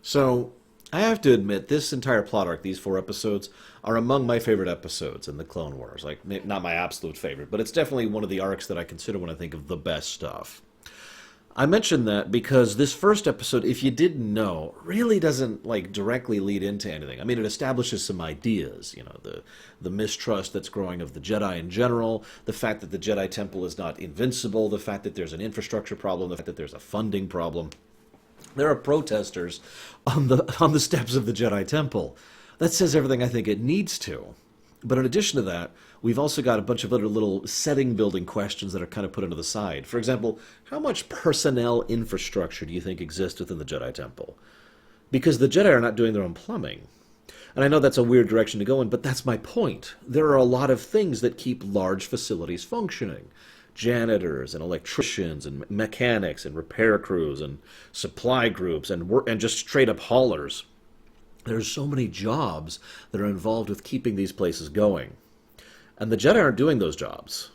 So, I have to admit, this entire plot arc, these 4 episodes, are among my favorite episodes in the Clone Wars. Like, not my absolute favorite, but it's definitely one of the arcs that I consider when I think of the best stuff. I mentioned that because this first episode, if you didn't know, really doesn't like directly lead into anything. I mean, it establishes some ideas, the mistrust that's growing of the Jedi in general, the fact that the Jedi Temple is not invincible, the fact that there's an infrastructure problem, the fact that there's a funding problem. There are protesters on the steps of the Jedi Temple. That says everything I think it needs to. But in addition to that, we've also got a bunch of other little setting building questions that are kind of put into the side. For example, how much personnel infrastructure do you think exists within the Jedi Temple? Because the Jedi are not doing their own plumbing. And I know that's a weird direction to go in, but that's my point. There are a lot of things that keep large facilities functioning. Janitors and electricians and mechanics and repair crews and supply groups and just straight up haulers. There's so many jobs that are involved with keeping these places going. And the Jedi aren't doing those jobs.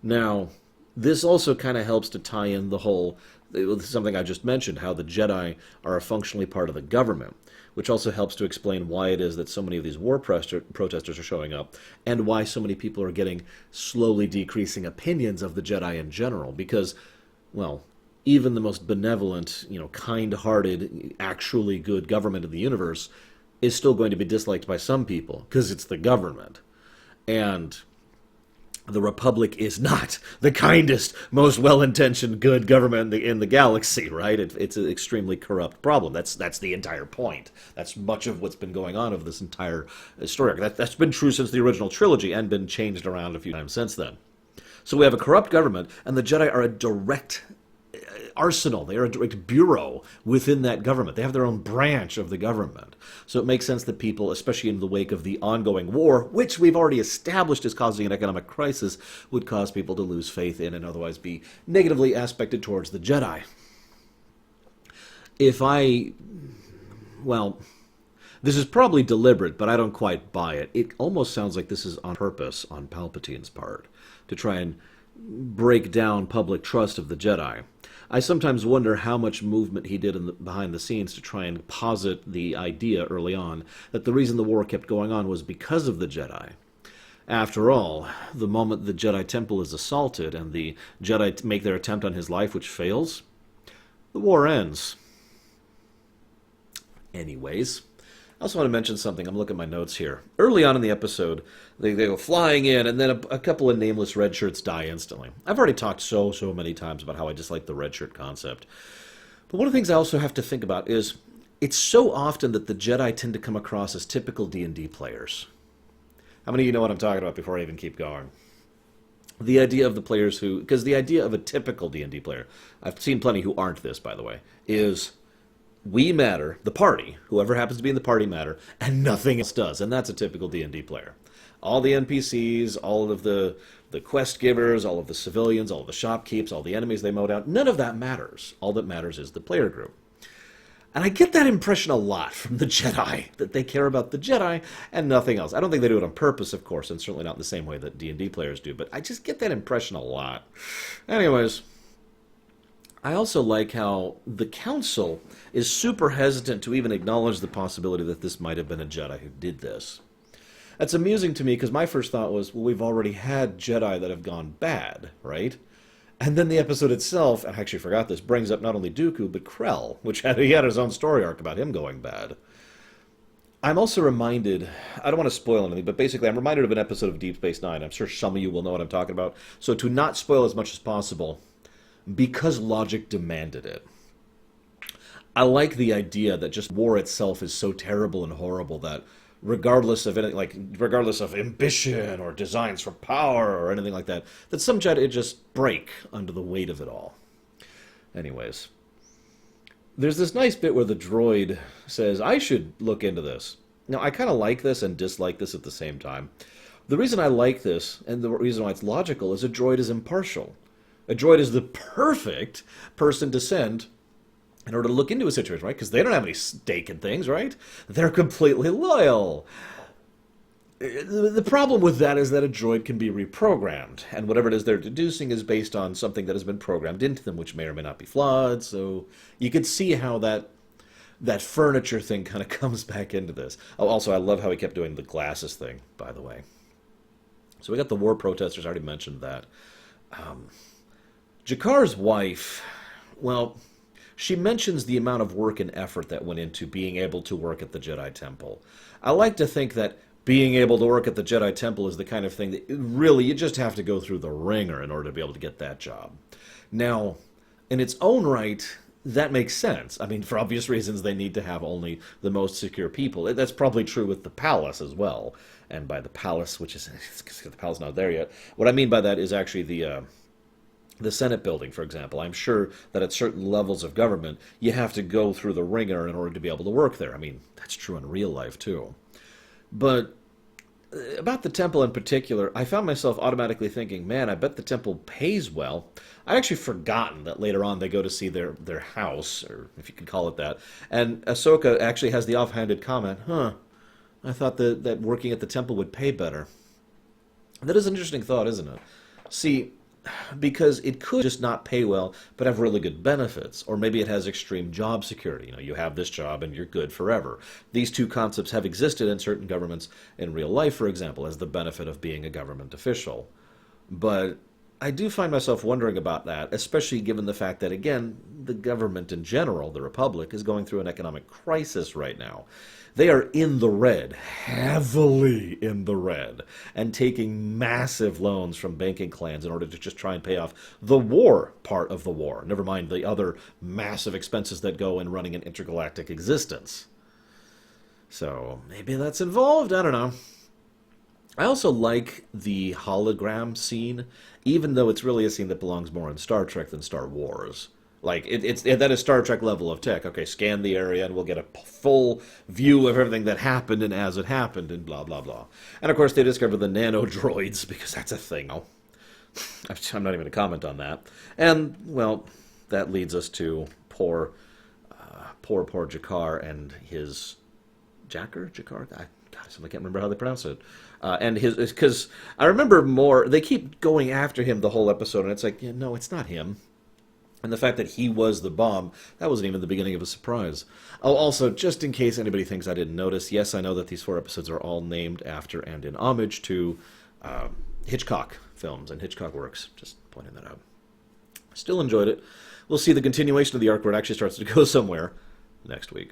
Now, this also kind of helps to tie in the whole, something I just mentioned, how the Jedi are a functionally part of the government, which also helps to explain why it is that so many of these protesters are showing up, and why so many people are getting slowly decreasing opinions of the Jedi in general, because, well, even the most benevolent, kind-hearted, actually good government in the universe is still going to be disliked by some people, because it's the government. And the Republic is not the kindest, most well-intentioned, good government in the galaxy, right? It's an extremely corrupt problem. That's the entire point. That's much of what's been going on of this entire story arc. That's been true since the original trilogy and been changed around a few times since then. So we have a corrupt government, and the Jedi are a direct arsenal. They are a direct bureau within that government. They have their own branch of the government. So it makes sense that people, especially in the wake of the ongoing war, which we've already established is causing an economic crisis, would cause people to lose faith in and otherwise be negatively aspected towards the Jedi. Well, this is probably deliberate, but I don't quite buy it. It almost sounds like this is on purpose on Palpatine's part, to try and break down public trust of the Jedi. I sometimes wonder how much movement he did behind the scenes to try and posit the idea early on that the reason the war kept going on was because of the Jedi. After all, the moment the Jedi Temple is assaulted and the Jedi make their attempt on his life, which fails, the war ends. Anyways, I also want to mention something. I'm looking at my notes here. Early on in the episode, they go flying in, and then a couple of nameless red shirts die instantly. I've already talked so many times about how I dislike the red shirt concept. But one of the things I also have to think about is it's so often that the Jedi tend to come across as typical D&D players. How many of you know what I'm talking about before I even keep going? The idea of the players because the idea of a typical D&D player, I've seen plenty who aren't this, by the way, is we matter, the party, whoever happens to be in the party matter, and nothing else does. And that's a typical D&D player. All the NPCs, all of the quest givers, all of the civilians, all of the shopkeepers, all the enemies they mow down, none of that matters. All that matters is the player group. And I get that impression a lot from the Jedi, that they care about the Jedi and nothing else. I don't think they do it on purpose, of course, and certainly not in the same way that D&D players do, but I just get that impression a lot. Anyways, I also like how the Council is super hesitant to even acknowledge the possibility that this might have been a Jedi who did this. That's amusing to me because my first thought was, well, we've already had Jedi that have gone bad, right? And then the episode itself, and I actually forgot this, brings up not only Dooku, but Krell, which he had his own story arc about him going bad. I'm also reminded, I don't want to spoil anything, but basically I'm reminded of an episode of Deep Space Nine. I'm sure some of you will know what I'm talking about. So to not spoil as much as possible, because logic demanded it. I like the idea that just war itself is so terrible and horrible that regardless of ambition or designs for power or anything like that, that some Jedi just break under the weight of it all. Anyways, there's this nice bit where the droid says, I should look into this. Now, I kind of like this and dislike this at the same time. The reason I like this, and the reason why it's logical, is a droid is impartial. A droid is the perfect person to send in order to look into a situation, right? Because they don't have any stake in things, right? They're completely loyal. The problem with that is that a droid can be reprogrammed, and whatever it is they're deducing is based on something that has been programmed into them, which may or may not be flawed, so you could see how that that furniture thing kind of comes back into this. Oh, also, I love how he kept doing the glasses thing, by the way. So we got the war protesters, I already mentioned that. Jakar's wife, well, she mentions the amount of work and effort that went into being able to work at the Jedi Temple. I like to think that being able to work at the Jedi Temple is the kind of thing that really you just have to go through the ringer in order to be able to get that job. Now, in its own right, that makes sense. I mean, for obvious reasons, they need to have only the most secure people. That's probably true with the palace as well. And by the palace, which is the palace not there yet, what I mean by that is actually the Senate building, for example. I'm sure that at certain levels of government, you have to go through the ringer in order to be able to work there. I mean, that's true in real life too. But about the temple in particular, I found myself automatically thinking, man, I bet the temple pays well. I'd actually forgotten that later on they go to see their house, or if you can call it that, and Ahsoka actually has the offhanded comment, I thought that working at the temple would pay better. That is an interesting thought, isn't it? See, because it could just not pay well, but have really good benefits. Or maybe it has extreme job security. You know, you have this job and you're good forever. These two concepts have existed in certain governments in real life, for example, as the benefit of being a government official. But I do find myself wondering about that, especially given the fact that, again, the government in general, the Republic, is going through an economic crisis right now. They are in the red, heavily in the red, and taking massive loans from banking clans in order to just try and pay off the war part of the war. Never mind the other massive expenses that go in running an intergalactic existence. So maybe that's involved, I don't know. I also like the hologram scene, even though it's really a scene that belongs more in Star Trek than Star Wars. Like, that is Star Trek level of tech. Okay, scan the area and we'll get a full view of everything that happened and as it happened and blah, blah, blah. And of course they discovered the nanodroids, because that's a thing. I'm not even going to comment on that. And, well, that leads us to poor Jakar and his... Jakar? I can't remember how they pronounce it. And his... Because I remember more... They keep going after him the whole episode, and it's like, yeah, no, it's not him. And the fact that he was the bomb, that wasn't even the beginning of a surprise. Oh, also, just in case anybody thinks I didn't notice, yes, I know that these 4 episodes are all named after and in homage to Hitchcock films and Hitchcock works. Just pointing that out. Still enjoyed it. We'll see the continuation of the arc where it actually starts to go somewhere next week.